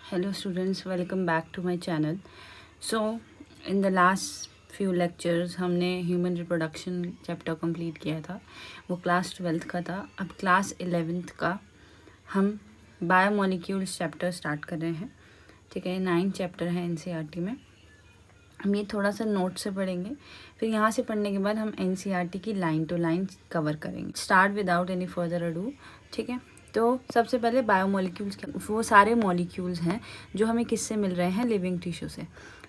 Hello students, welcome back to my channel. So in the last few lectures हमने human reproduction chapter complete किया था, वो class 12th का था. अब क्लास 11th का हम बायोमोलिक्यूल्स चैप्टर स्टार्ट कर रहे हैं. ठीक है, 9 चैप्टर है एनसीईआरटी में. हम ये थोड़ा सा नोट से पढ़ेंगे, फिर यहाँ से पढ़ने के बाद हम एनसीईआरटी की लाइन टू लाइन कवर करेंगे. Start without any further ado. ठीक है, तो सबसे पहले बायोमोलिक्यूल्स वो सारे मॉलिक्यूल्स हैं जो हमें किससे मिल रहे हैं, लिविंग टिश्यू से.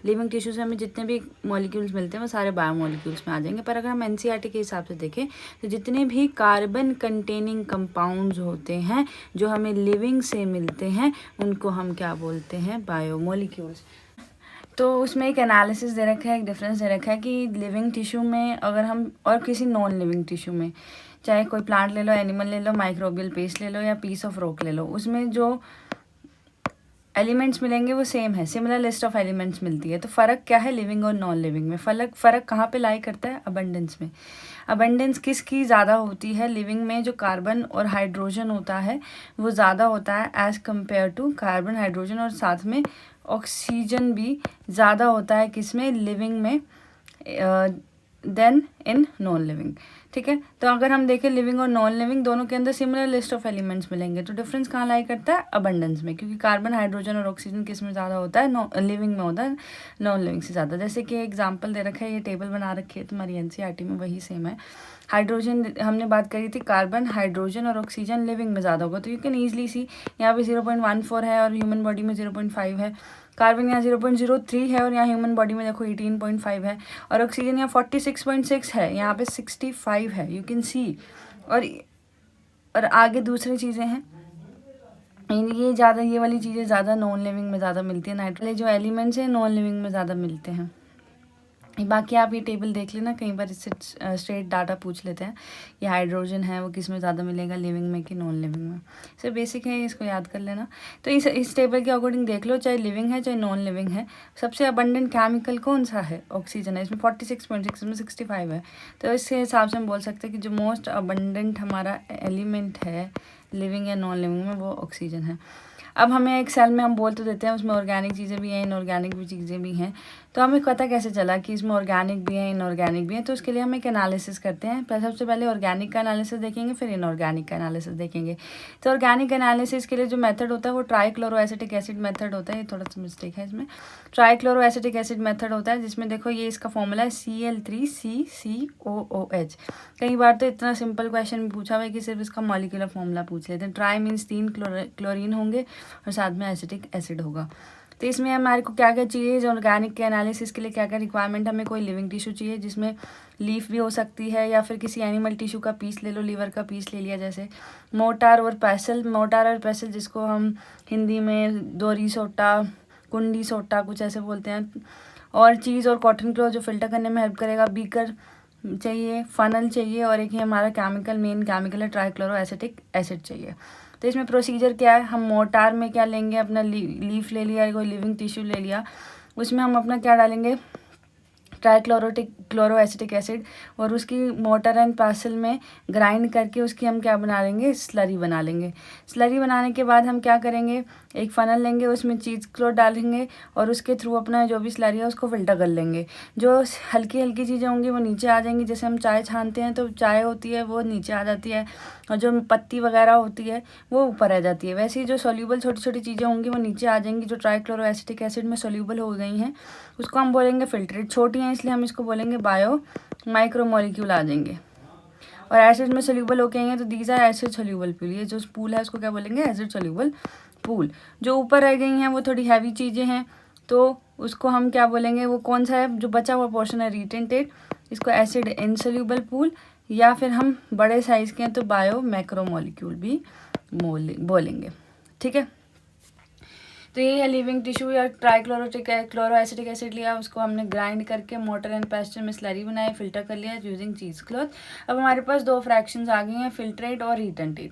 लिविंग टिश्यू से हमें जितने भी मॉलिक्यूल्स मिलते हैं वो सारे बायोमोलिक्यूल्स में आ जाएंगे. पर अगर हम एनसीईआरटी के हिसाब से देखें तो जितने भी कार्बन कंटेनिंग कंपाउंड्स होते हैं जो हमें लिविंग से मिलते हैं उनको हम क्या बोलते हैं, बायोमोलिक्यूल्स. तो उसमें एक एनालिसिस दे रखा है, एक डिफरेंस दे रखा है कि लिविंग टिश्यू में अगर हम और किसी नॉन लिविंग टिश्यू में, चाहे कोई प्लांट ले लो, एनिमल ले लो, माइक्रोबियल पेस्ट ले लो या पीस ऑफ रॉक ले लो, उसमें जो एलिमेंट्स मिलेंगे वो सेम है, सिमिलर लिस्ट ऑफ एलिमेंट्स मिलती है. तो फ़र्क क्या है लिविंग और नॉन लिविंग में? फ़र्क कहाँ पे लाई करता है? अबंडेंस में. अबंडेंस किसकी ज़्यादा होती है? लिविंग में जो कार्बन और हाइड्रोजन होता है वो ज़्यादा होता है as compare to carbon, hydrogen और साथ में ऑक्सीजन भी ज़्यादा होता है किसमें, लिविंग में, देन इन नॉन लिविंग. ठीक है, तो अगर हम देखें लिविंग और नॉन लिविंग दोनों के अंदर सिमिलर लिस्ट ऑफ एलिमेंट्स मिलेंगे. तो डिफरेंस कहाँ लाई करता है? अबंडेंस में, क्योंकि कार्बन, हाइड्रोजन और ऑक्सीजन किस में ज़्यादा होता है, लिविंग में होता है, नॉन लिविंग से ज़्यादा. जैसे कि एग्जाम्पल दे रखा है, ये टेबल बना रखी है तुम्हारी एनसीईआरटी में, वही सेम है. हाइड्रोजन हमने बात करी थी, कार्बन, हाइड्रोजन और ऑक्सीजन लिविंग में ज़्यादा होगा. तो यू कैन ईजिली सी यहाँ पे 0.14 है और ह्यूमन बॉडी में 0.5 है. कार्बन यहाँ 0.03 है और यहाँ ह्यूमन बॉडी में देखो 18.5 है. और ऑक्सीजन यहाँ 46.6 है, यहाँ पे 65 है, यू कैन सी. और आगे दूसरी चीज़ें हैं, ये ज़्यादा, ये वाली चीज़ें ज़्यादा नॉन लिविंग में ज़्यादा मिलती है. नाइट्रोजन जो एलिमेंट्स हैं नॉन लिविंग में ज़्यादा मिलते हैं. बाकी आप ये टेबल देख लेना, कई बार इससे स्ट्रेट डाटा पूछ लेते हैं. ये हाइड्रोजन है वो किस में ज़्यादा मिलेगा, लिविंग में कि नॉन लिविंग में. सर बेसिक है, इसको याद कर लेना. तो इस टेबल के अकॉर्डिंग देख लो, चाहे लिविंग है चाहे नॉन लिविंग है, सबसे अबंडेंट केमिकल कौन सा है? ऑक्सीजन है. इसमें 46.6, इसमें 65 है. तो इसके हिसाब से हम बोल सकते हैं कि जो मोस्ट अबंडेंट हमारा एलिमेंट है लिविंग या नॉन लिविंग में वो ऑक्सीजन है. अब हमें एक सेल में हम बोल तो देते हैं उसमें ऑर्गेनिक चीज़ें भी हैं, इनऑर्गेनिक भी चीज़ें भी हैं. तो हमें पता कैसे चला कि इसमें ऑर्गेनिक भी है, इनऑर्गेनिक भी है? तो उसके लिए हम एक एनालिसिस करते हैं. सबसे पहले ऑर्गेनिक का एनालिसिस देखेंगे, फिर इनऑर्गेनिक का एनालिसिस देखेंगे. तो ऑर्गेनिक एनालिसिस के लिए जो मेथड होता है वो ट्राइक्लोरोएसिटिक एसिड मेथड होता है. ये थोड़ा सा मिस्टेक है इसमें. ट्राइक्लोरोएसिटिक एसिड मेथड होता है जिसमें देखो ये इसका फॉर्मूला है Cl3CCOOH. कई बार तो इतना सिंपल क्वेश्चन पूछा हुआ है कि सिर्फ इसका मॉलिक्यूलर फॉर्मूला पूछ लेते हैं. ट्राई मीन्स 3 क्लोरीन होंगे और साथ में एसिटिक एसिड होगा. तो इसमें हमारे को क्या क्या चाहिए, ऑर्गेनिक के एनालिसिस के लिए क्या क्या रिक्वायरमेंट, हमें कोई लिविंग टिश्यू चाहिए जिसमें लीफ भी हो सकती है या फिर किसी एनिमल टिश्यू का पीस ले लो, लीवर का पीस ले लिया जैसे. मोटार और पैसल जिसको हम हिंदी में दोरी सोटा, कुंडी सोटा कुछ ऐसे बोलते हैं. और चीज़ और कॉटन क्लॉथ जो फिल्टर करने में हेल्प करेगा. बीकर चाहिए, फनल चाहिए और एक ही हमारा मेन केमिकल है ट्राइक्लोरोएसिटिक एसिड चाहिए. तो इसमें प्रोसीजर क्या है, हम मोटार में क्या लेंगे, अपना लीफ ले लिया, कोई लिविंग टिश्यू ले लिया, उसमें हम अपना क्या डालेंगे, क्लोरोएसिटिक एसिड, और उसकी मोटर एंड पैसल में ग्राइंड करके उसकी हम क्या बना लेंगे, स्लरी बना लेंगे. स्लरी बनाने के बाद हम क्या करेंगे, एक फनल लेंगे, उसमें चीज़ क्लोथ डालेंगे और उसके थ्रू अपना जो भी स्लरी है उसको फिल्टर कर लेंगे. जो हल्की हल्की चीज़ें होंगी वो नीचे आ जाएंगी. जैसे हम चाय छानते हैं तो चाय होती है वो नीचे आ जाती है और जो पत्ती वगैरह होती है वो ऊपर आ जाती है. वैसे ही जो सोल्यूबल छोटी छोटी चीज़ें होंगी वो नीचे आ जाएंगी, जो ट्राइक्लोरोएसिटिक एसिड में सोल्यूबल हो गई हैं उसको हम बोलेंगे फिल्ट्रेट. छोटी हैं इसलिए हम इसको बोलेंगे बायो माइक्रोमोलिक्यूल आ जाएंगे. और एसिड में सोल्यूबल होके आएंगे तो these are acid soluble pool. ये जो पूल है उसको क्या बोलेंगे, एसिड सोल्यूबल पूल. जो ऊपर रह गई हैं वो थोड़ी हैवी चीज़ें हैं तो उसको हम क्या बोलेंगे, वो कौन सा है, जो बचा हुआ पोर्शन है रिटेंटेड, इसको एसिड इनसोल्यूबल पूल, या फिर हम बड़े साइज़ के हैं तो बायो मैक्रोमोलिक्यूल भी बोलेंगे. ठीक है, तो ये है लिविंग टिश्यू या क्लोरोएसिटिक एसिड लिया, उसको हमने ग्राइंड करके मोटर एंड पेस्टर में स्लरी बनाई, फिल्टर कर लिया यूजिंग चीज़ क्लॉथ. अब हमारे पास 2 फ्रैक्शंस आ गई हैं, फिल्ट्रेट और रिटेंटेड.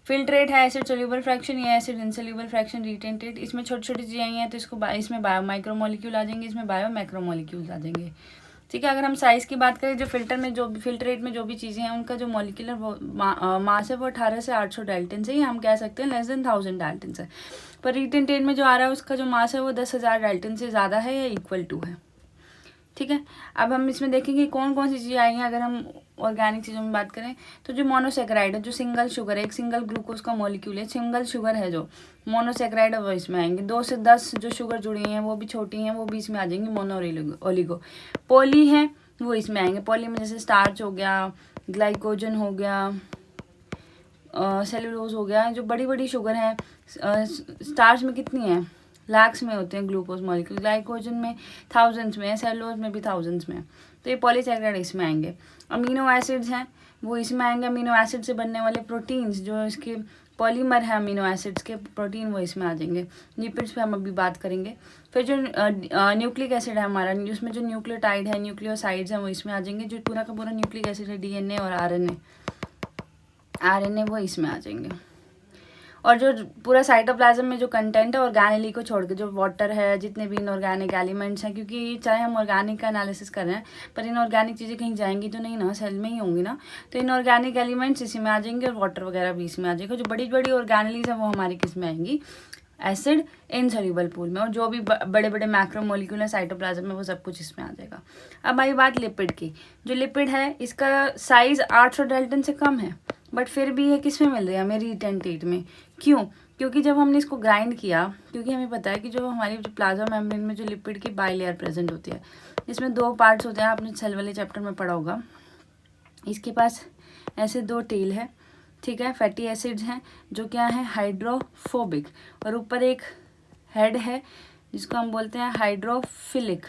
फिल्ट्रेट है एसिड सोल्यूबल फ्रैक्शन, ये एसिड इनसोल्यूबल फ्रैक्शन रिटेंटेड. इसमें छोटी छोटी चीज़ें आई हैं तो इसमें बायो माइक्रोमोलिक्यूल आ जाएंगे, इसमें बायो मैक्रोमोलिक्यूल्स आ जाएंगे. ठीक है। अगर हम साइज़ की बात करें, जो फिल्ट्रेट में जो भी चीज़ें हैं उनका जो मॉलिक्यूलर मास है वो 18 से 800 डाल्टन से, हम कह सकते हैं लेस देन 1000 डाल्टन से। पर रिटेंटेट में जो आ रहा है उसका जो मास है वो 10,000 डाल्टन से ज़्यादा है या इक्वल टू है। ठीक है। अब हम इसमें देखेंगे कौन कौन सी चीज़ें आएंगी। अगर हम ऑर्गेनिक चीज़ों में बात करें तो जो मोनोसेक्राइड है, जो सिंगल शुगर है, एक सिंगल ग्लूकोज का मॉलिक्यूल है, सिंगल शुगर है, जो मोनोसेक्राइड है वो इसमें आएंगे। 2 से 10 जो शुगर जुड़ी हैं वो भी छोटी हैं, वो भी इसमें आ जाएंगी, मोनो और ओलिगो। पॉली है वो इसमें आएंगे। पॉली में जैसे स्टार्च हो गया, ग्लाइकोजन हो गया, सेलुलोज हो गया। जो बड़ी बड़ी शुगर हैं, स्टार्च में कितनी है, लैक्स में होते हैं ग्लूकोज मॉलिक्यूल, ग्लाइकोजन में थाउजेंड्स में है, सेलुलोज में भी थाउजेंड्स में है, तो ये पॉलीसैकेराइड इसमें आएंगे। अमीनो एसिड्स हैं वो इसमें आएंगे। अमीनो एसिड से बनने वाले प्रोटीन्स, जो इसके पॉलीमर है अमीनो एसिड्स के प्रोटीन, वो इसमें आ जाएंगे। लिपिड्स पे हम अभी बात करेंगे। फिर जो न्यूक्लिक एसिड है हमारा, उसमें जो न्यूक्लियोटाइड है, न्यूक्लियोसाइड्स हैं वो इसमें आ जाएंगे। जो पूरा का पूरा न्यूक्लिक एसिड है, डीएनए और आरएनए वो इसमें आ जाएंगे। और जो पूरा साइटोप्लाज्म में जो कंटेंट है ऑर्गेनेली को छोड़ के, जो वाटर है, जितने भी इनऑर्गेनिक एलिमेंट्स हैं, क्योंकि चाहे हम ऑर्गेनिक का एनालिसिस कर रहे हैं पर इनऑर्गेनिक चीज़ें कहीं जाएंगी तो नहीं ना, सेल में ही होंगी ना, तो इनऑर्गेनिक एलिमेंट्स इसी में आ जाएंगे और वाटर वगैरह भी इसमें आ जाएगा। जो बड़ी बड़ी ऑर्गेनेलीज हैं वो हमारी किस में आएंगी, एसिड इनसॉल्युबल पूल में। और जो भी बड़े बड़े मैक्रोमोलिक्यूल है साइटोप्लाज्म में वो सब कुछ इसमें आ जाएगा। अब आई बात लिपिड की। जो लिपिड है इसका साइज 800 डाल्टन से कम है, बट फिर भी ये किस में मिल रही है हमें, रिटेंटेट में। क्यों? क्योंकि जब हमने इसको ग्राइंड किया, क्योंकि हमें पता है कि जो हमारी जो प्लाज्मा मेम्ब्रेन में जो लिपिड की बाइलेयर प्रेजेंट होती है, इसमें 2 पार्ट्स होते हैं, आपने सेल वाले चैप्टर में पढ़ा होगा। इसके पास ऐसे 2 टेल है, ठीक है, फैटी एसिड्स हैं जो क्या है, हाइड्रोफोबिक, और ऊपर एक हेड है जिसको हम बोलते हैं हाइड्रोफिलिक।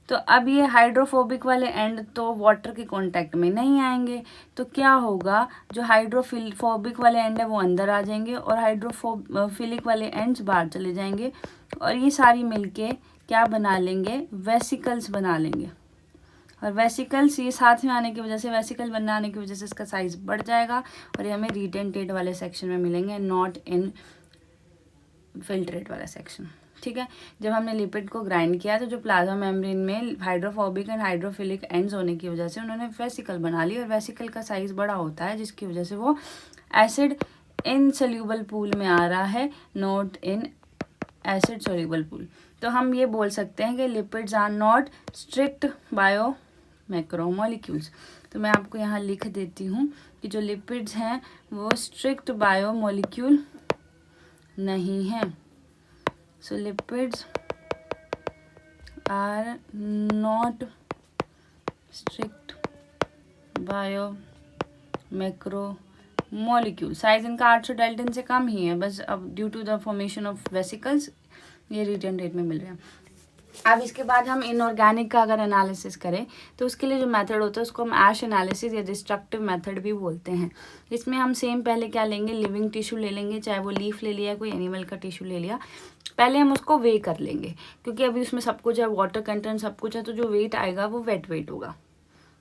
तो अब ये हाइड्रोफोबिक वाले एंड तो वाटर के कांटेक्ट में नहीं आएंगे, तो क्या होगा, जो हाइड्रोफोबिक वाले एंड है वो अंदर आ जाएंगे और हाइड्रोफिलिक वाले एंड्स बाहर चले जाएंगे, और ये सारी मिलके क्या बना लेंगे, वेसिकल्स बना लेंगे। और वेसिकल्स ये साथ में आने की वजह से, वेसिकल बनाने की वजह से इसका साइज बढ़ जाएगा और ये हमें रिटेंटेट वाले सेक्शन में मिलेंगे, नॉट इन फिल्ट्रेट वाला सेक्शन। ठीक है। जब हमने लिपिड को ग्राइंड किया तो जो प्लाज्मा मेम्ब्रेन में हाइड्रोफोबिक एंड हाइड्रोफिलिक एंड्स होने की वजह से उन्होंने वेसिकल बना ली, और वेसिकल का साइज बड़ा होता है जिसकी वजह से वो एसिड इनसोल्यूबल पूल में आ रहा है, not in acid soluble pool. तो हम ये बोल सकते हैं कि lipids are not strict bio macromolecules. तो मैं आपको यहाँ लिख देती हूँ कि जो लिपिड्स हैं वो स्ट्रिक्ट बायो मॉलिक्यूल नहीं है। So lipids are not strict bio macro molecule. Size इनका 800 डाल्टन से कम ही है, बस अब due to the formation of vesicles ये रिटेंटेट में मिल रहे हैं। अब इसके बाद हम इनऑर्गेनिक का अगर एनालिसिस करें तो उसके लिए जो मेथड होता है उसको हम ऐश एनालिसिस या डिस्ट्रक्टिव मेथड भी बोलते हैं। इसमें हम सेम पहले क्या लेंगे, लिविंग टिश्यू ले लेंगे, चाहे वो लीफ ले लिया, कोई एनिमल का टिश्यू ले लिया। पहले हम उसको वे कर लेंगे क्योंकि अभी उसमें सब कुछ है, वाटर कंटेंट सब कुछ है, तो जो वेट आएगा वो वेट वेट होगा।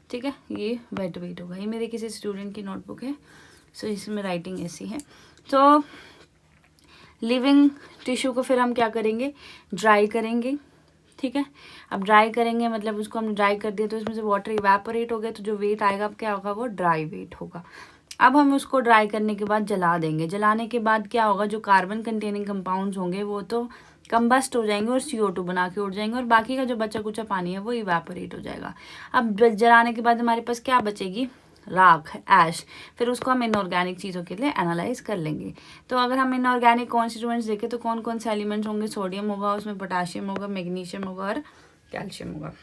ठीक है, ये वेट वेट होगा। ये मेरे किसी स्टूडेंट की नोटबुक है, सो इसमें राइटिंग ऐसी है। तो लिविंग टिश्यू को फिर हम क्या करेंगे, ड्राई करेंगे। ठीक है, अब ड्राई करेंगे मतलब उसको हम ड्राई कर दिया तो इसमें से वाटर इवेपोरेट हो गया, तो जो वेट आएगा अब क्या होगा, वो ड्राई वेट होगा। अब हम उसको ड्राई करने के बाद जला देंगे। जलाने के बाद क्या होगा, जो कार्बन कंटेनिंग कंपाउंड्स होंगे वो तो कंबस्ट हो जाएंगे और CO2 बना के उड़ जाएंगे, और बाकी का जो बचा कुचा पानी है वो इवेपोरेट हो जाएगा। अब जलाने के बाद हमारे पास क्या बचेगी, राख, ऐश। फिर उसको हम इनऑर्गेनिक चीज़ों के लिए एनालाइज कर लेंगे। तो अगर हम इनऑर्गेनिक कॉन्स्टिट्यूएंट्स देखें तो कौन कौन से एलिमेंट्स होंगे, सोडियम होगा, उसमें पोटाशियम होगा, मैग्नीशियम होगा और कैल्शियम होगा।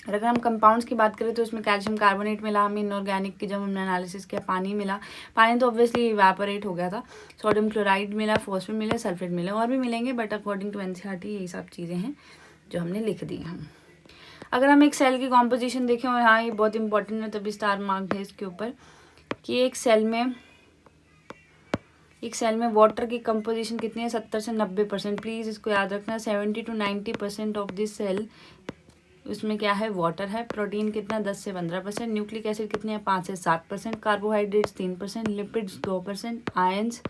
और अगर हम कंपाउंड्स की बात करें तो उसमें कैल्शियम कार्बोनेट मिला हमें इनऑर्गेनिक की, जब हमने एनालिसिस किया पानी मिला, पानी तो ऑब्वियसली इवेपोरेट हो गया था। सोडियम क्लोराइड मिला, फॉस्फेट मिला, सल्फेट मिला, और भी मिलेंगे बट अकॉर्डिंग टू NCERT यही सब चीज़ें हैं जो हमने लिख दी हैं। अगर हम एक सेल की कॉम्पोजिशन देखें, और हाँ ये बहुत इंपॉर्टेंट है तभी स्टार मार्क्ड है इसके ऊपर, कि एक सेल में वाटर की कंपोजिशन कितनी है, 70 से 90%। प्लीज़ इसको याद रखना, 70 to 90% ऑफ दिस सेल उसमें क्या है, वाटर है। प्रोटीन कितना, 10 से 15%। न्यूक्लिक एसिड कितने हैं, 5 से 7%। Carbohydrates 3%, lipids 2%, ions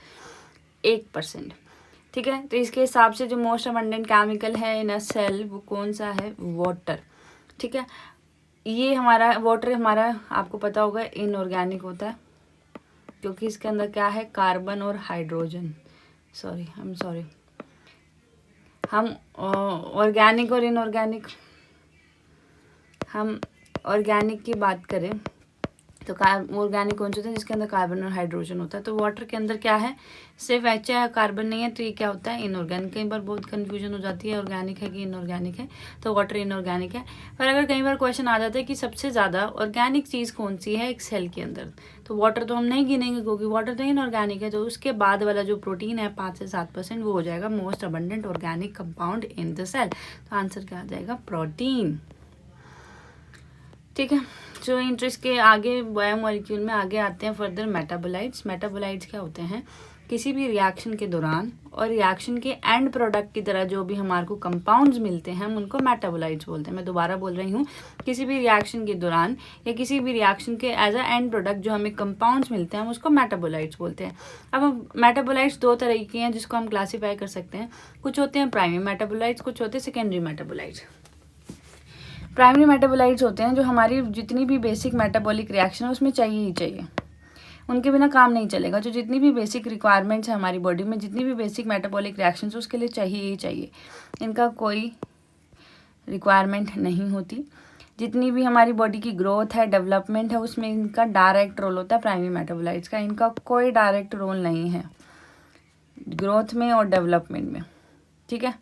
1%। ठीक है, तो इसके हिसाब से जो मोस्ट अबंडेंट केमिकल है इन अ सेल वो कौन सा है, वाटर। ठीक है। ये हमारा वाटर हमारा आपको पता होगा इनऑर्गेनिक होता है, क्योंकि इसके अंदर क्या है, कार्बन और हाइड्रोजन। सॉरी हम ऑर्गेनिक और इनऑर्गेनिक, हम ऑर्गेनिक की बात करें तो ऑर्गेनिक कौन सा होता है, जिसके अंदर कार्बन और हाइड्रोजन होता है। तो वाटर के अंदर क्या है, सिर्फ HCl या कार्बन नहीं है, तो ये क्या होता है, इनऑर्गेनिक। कई बार बहुत कंफ्यूजन हो जाती है ऑर्गेनिक है कि इनऑर्गेनिक है, तो वाटर इनऑर्गेनिक है। पर अगर कई बार क्वेश्चन आ जाता है कि सबसे ज़्यादा ऑर्गेनिक चीज़ कौन सी है एक सेल के अंदर, तो वाटर तो हम नहीं गिनेंगे क्योंकि वाटर तो इनऑर्गेनिक है। तो उसके बाद वाला जो प्रोटीन है 5 से 7%, वो हो जाएगा most abundant organic compound in the cell. तो आंसर क्या आ जाएगा, प्रोटीन। ठीक है। जो इंटरेस्ट के आगे बायोमोलिक्यूल में आगे आते हैं फर्दर मेटाबोलाइट्स। मेटाबोलाइट्स क्या होते हैं, किसी भी रिएक्शन के दौरान और रिएक्शन के एंड प्रोडक्ट की तरह जो भी हमारे को कंपाउंड्स मिलते हैं हम उनको मेटाबोलाइट्स बोलते हैं। मैं दोबारा बोल रही हूँ, किसी भी रिएक्शन के दौरान या किसी भी रिएक्शन के एज अ एंड प्रोडक्ट जो हमें कंपाउंड्स मिलते हैं हम उसको मेटाबोलाइट्स बोलते हैं। अब मेटाबोलाइट्स दो तरह के हैं जिसको हम क्लासीफाई कर सकते हैं। कुछ होते हैं प्राइमरी मेटाबोलाइट्स, कुछ होते हैं सेकेंडरी मेटाबोलाइट्स। प्राइमरी मेटाबोलाइट्स होते हैं जो हमारी जितनी भी बेसिक मेटाबॉलिक रिएक्शन है उसमें चाहिए ही चाहिए, उनके बिना काम नहीं चलेगा। जो जितनी भी बेसिक रिक्वायरमेंट्स है हमारी बॉडी में, जितनी भी बेसिक मेटाबॉलिक रिएक्शंस उसके लिए चाहिए ही चाहिए, इनका कोई रिक्वायरमेंट नहीं होती। जितनी भी हमारी बॉडी की ग्रोथ है, डेवलपमेंट है, उसमें इनका डायरेक्ट रोल होता है प्राइमरी मेटाबोलाइट्स का। इनका कोई डायरेक्ट रोल नहीं है ग्रोथ में और डेवलपमेंट में। ठीक है।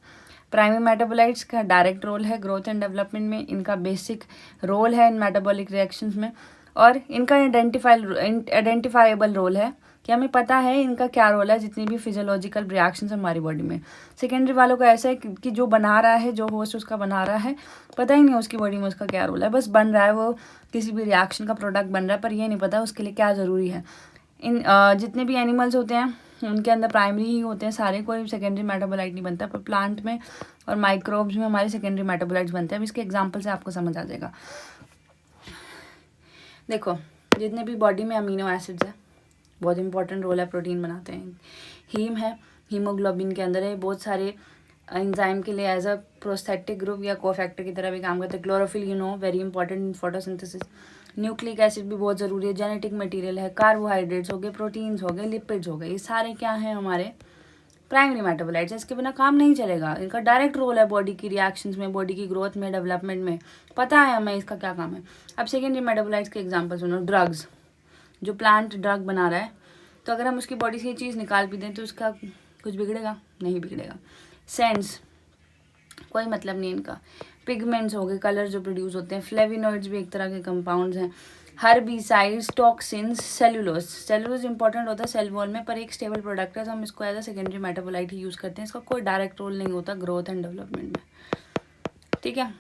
प्राइमरी मेटाबोलाइट्स का डायरेक्ट रोल है ग्रोथ एंड डेवलपमेंट में, इनका बेसिक रोल है इन मेटाबॉलिक रिएक्शंस में, और इनका आइडेंटिफाइबल रोल है कि हमें पता है इनका क्या रोल है जितनी भी फिजियोलॉजिकल रिएक्शंस हमारी बॉडी में। सेकेंडरी वालों का ऐसा है कि जो बना रहा है, जो होस्ट उसका बना रहा है, पता ही नहीं उसकी बॉडी में उसका क्या रोल है, बस बन रहा है, वो किसी भी रिएक्शन का प्रोडक्ट बन रहा है, पर ये नहीं पता उसके लिए क्या ज़रूरी है। इन जितने भी एनिमल्स होते हैं उनके अंदर प्राइमरी ही होते हैं सारे, कोई सेकेंडरी मेटाबोलाइट नहीं बनता। पर प्लांट में और माइक्रोब्स में हमारे सेकेंडरी मेटाबोलाइट्स बनते हैं। अब इसके एग्जांपल से आपको समझ आ जाएगा। देखो, जितने भी बॉडी में अमीनो एसिड्स है, बहुत इंपॉर्टेंट रोल है, प्रोटीन बनाते हैं। हीम है, हीमोग्लोबिन के अंदर है, बहुत सारे एंजाइम के लिए एज अ प्रोस्थेटिक ग्रुप या कोफैक्टर की तरह भी काम करते हैं। Chlorophyll very important in photosynthesis. Nucleic acid भी बहुत ज़रूरी है, जेनेटिक मटेरियल है। कार्बोहाइड्रेट्स हो गए, प्रोटीन्स हो गए, लिपिड्स हो गए, ये सारे क्या हैं, हमारे प्राइमरी मेटाबोलाइट्स। इसके बिना काम नहीं चलेगा। इनका डायरेक्ट रोल है बॉडी की रिएक्शंस में, बॉडी की ग्रोथ में, डेवलपमेंट में, पता है हमें इसका क्या काम है। अब सेकेंडरी मेटाबोलाइट्स के एग्जाम्पल सुनो। ड्रग्स, जो प्लांट ड्रग बना रहा है, तो अगर हम उसकी बॉडी से ये चीज़ निकाल भी दें तो उसका कुछ बिगड़ेगा, नहीं बिगड़ेगा। सेंस, कोई मतलब नहीं इनका। पिगमेंट्स हो गए, कलर जो प्रोड्यूस होते हैं। फ्लेविनॉइड्स भी एक तरह के कंपाउंड्स हैं। Herbicides, toxins, cellulose. Cellulose important होता है सेल वॉल में, पर एक स्टेबल प्रोडक्ट है, तो हम इसको एज अ सेकेंडरी मेटाबोलाइट ही यूज़ करते हैं। इसका कोई डायरेक्ट रोल नहीं होता ग्रोथ एंड डेवलपमेंट में। ठीक है।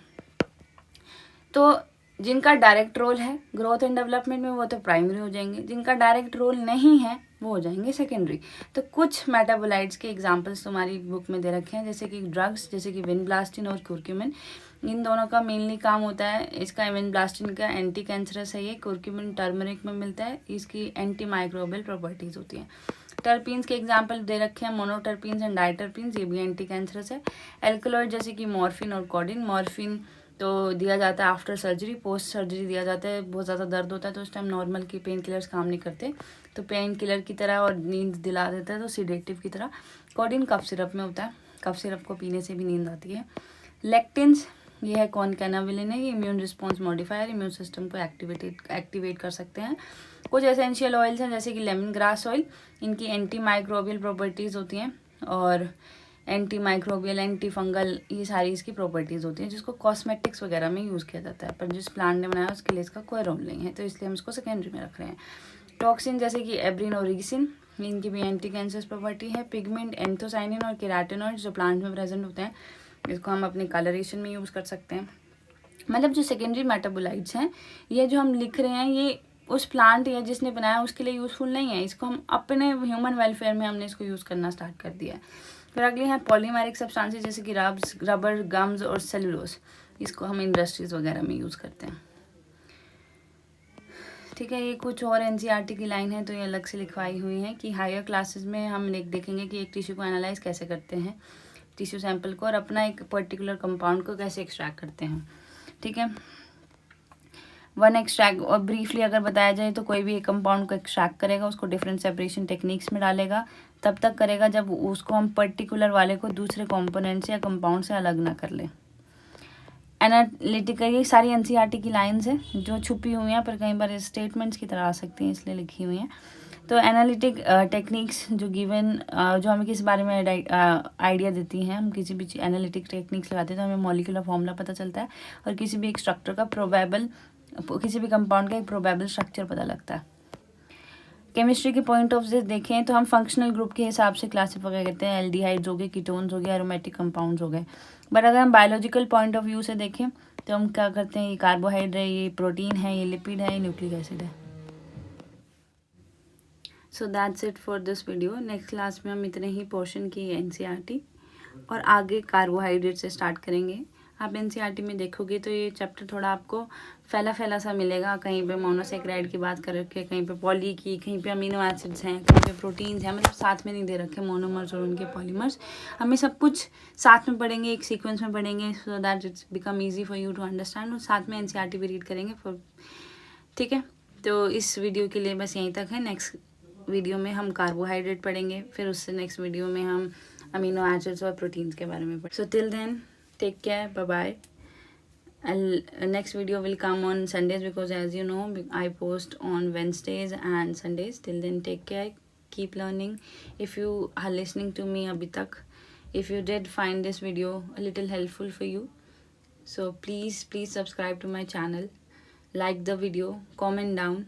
तो जिनका डायरेक्ट रोल है ग्रोथ एंड डेवलपमेंट में वो तो प्राइमरी हो जाएंगे, जिनका डायरेक्ट रोल नहीं है वो हो जाएंगे सेकेंडरी। तो कुछ मेटाबोलाइट्स के एग्जांपल्स तुम्हारी बुक में दे रखे हैं, जैसे कि ड्रग्स, जैसे कि विनब्लास्टिन और कुर्क्यूमिन। इन दोनों का मेनली काम होता है, इसका विनब्लास्टिन का एंटी कैंसरस है, ये कुर्क्यूमिन टर्मरिक में मिलता है, इसकी एंटी माइक्रोबियल प्रॉपर्टीज होती हैं। टर्पीन्स के एग्जाम्पल दे रखे हैं, मोनोटर्पीन्स एंड डाइटर्पीन्स, ये भी एंटी कैंसरस है। एल्कलॉइड जैसे कि मॉर्फिन और कोडिन। मॉर्फिन तो दिया जाता है आफ्टर सर्जरी, पोस्ट सर्जरी दिया जाता है, बहुत ज़्यादा दर्द होता है तो उस टाइम नॉर्मल की पेन किलर्स काम नहीं करते, तो पेन किलर की तरह और नींद दिला देता है, तो सीडेटिव की तरह। कोडिन कफ सिरप में होता है, कफ सिरप को पीने से भी नींद आती है। लेक्टिन्स, ये है कॉनकैनाविलिन है, ये immune response modifier, immune system को एक्टिवेट कर सकते हैं। कुछ एसेंशियल ऑयल्स हैं जैसे कि लेमन ग्रास ऑयल, इनकी एंटी माइक्रोबियल प्रॉपर्टीज़ होती हैं, और एंटी माइक्रोबियल, एंटी फंगल, ये सारी इसकी प्रॉपर्टीज़ होती हैं, जिसको कॉस्मेटिक्स वगैरह में यूज़ किया जाता है, पर जिस प्लांट ने बनाया उसके लिए इसका कोई रोल नहीं है, तो इसलिए हम इसको सेकेंडरी में रख रहे हैं। टॉक्सिन जैसे कि एब्रिन और रिगिसिन, इनकी भी एंटी कैंसर प्रॉपर्टी है। पिगमेंट, एंथोसाइनिन और केराटिनॉइड्स जो प्लांट में प्रेजेंट होते हैं, इसको हम अपनी कलरेशन में यूज़ कर सकते हैं। मतलब जो सेकेंडरी मेटाबोलाइट्स हैं, ये जो हम लिख रहे हैं, ये उस प्लांट या जिसने बनाया उसके लिए यूज़फुल नहीं है, इसको हम अपने ह्यूमन वेलफेयर में हमने इसको यूज़ करना स्टार्ट कर दिया है। फिर अगले हैं पॉलीमेरिक सब्सटेंसेस जैसे कि रबर, गम्स और सेलुलोज, इसको हम इंडस्ट्रीज वगैरह में यूज़ करते हैं। ठीक है। ये कुछ और एनसीईआरटी की लाइन है तो ये अलग से लिखवाई हुई है कि हायर क्लासेस में हम देखेंगे कि एक टिश्यू को एनालाइज कैसे करते हैं, टिश्यू सैंपल को, और अपना एक पर्टिकुलर कंपाउंड को कैसे एक्सट्रैक्ट करते हैं। ठीक है। वन एक्सट्रैक्ट, और ब्रीफली अगर बताया जाए तो कोई भी एक कंपाउंड को एक्सट्रैक्ट करेगा, उसको डिफरेंट सेपरेशन टेक्निक्स में डालेगा, तब तक करेगा जब उसको हम पर्टिकुलर वाले को दूसरे कंपोनेंट से या कंपाउंड से अलग ना कर ले। एनालिटिकल, ये सारी एनसीईआरटी की लाइंस है जो छुपी हुई हैं पर कई बार स्टेटमेंट्स की तरह आ सकती हैं, इसलिए लिखी हुई हैं। तो एनालिटिक टेक्निक्स जो गिवन, जो हमें किस बारे में आइडिया देती हैं, हम किसी भी एनालिटिक टेक्निक्स लगाते हैं तो हमें मॉलिक्यूलर फॉर्मूला पता चलता है और किसी भी एक स्ट्रक्चर का प्रोबेबल, किसी भी कंपाउंड का एक प्रोबेबल स्ट्रक्चर पता लगता है। केमिस्ट्री के पॉइंट ऑफ व्यू देखें तो हम फंक्शनल ग्रुप के हिसाब से क्लासीफाई करते हैं, एल्डिहाइड्स हो गए, कीटोन्स हो गए, एरोमेटिक कंपाउंड्स हो गए। बट अगर हम बायोलॉजिकल पॉइंट ऑफ व्यू से देखें तो हम क्या करते हैं, ये कार्बोहाइड्रेट है, ये प्रोटीन है, ये लिपिड है, ये न्यूक्लिक एसिड है। So that's it for this video. Next class में हम इतने ही पोर्शन की एनसीईआरटी और आगे कार्बोहाइड्रेट से स्टार्ट करेंगे। आप एनसीईआरटी में देखोगे तो ये चैप्टर थोड़ा आपको फैला फैला सा मिलेगा, कहीं पे मोनोसेक्राइड की बात कर रखे, कहीं पे पॉली की, कहीं पे अमीनो एसिड्स हैं, कहीं पे प्रोटीन्स हैं, मतलब साथ में नहीं दे रखे मोनोमर्स और उनके पॉलीमर्स। हमें सब कुछ साथ में पढ़ेंगे, एक सीक्वेंस में पढ़ेंगे, so that it's become easy for you to understand, और साथ में एनसीईआरटी भी रीड करेंगे फॉर, ठीक है। तो इस वीडियो के लिए बस यहीं तक है। नेक्स्ट वीडियो में हम कार्बोहाइड्रेट पढ़ेंगे, फिर उससे नेक्स्ट वीडियो में हम अमीनो एसिड्स और प्रोटीन्स के बारे में पढ़ेंगे। So till then take care, bye bye. Next video will come on Sundays because as you know I post on Wednesdays and Sundays. Till then take care, keep learning. If you are listening to me abhi tak, if you did find this video a little helpful for you, so please subscribe to my channel, like the video, comment down.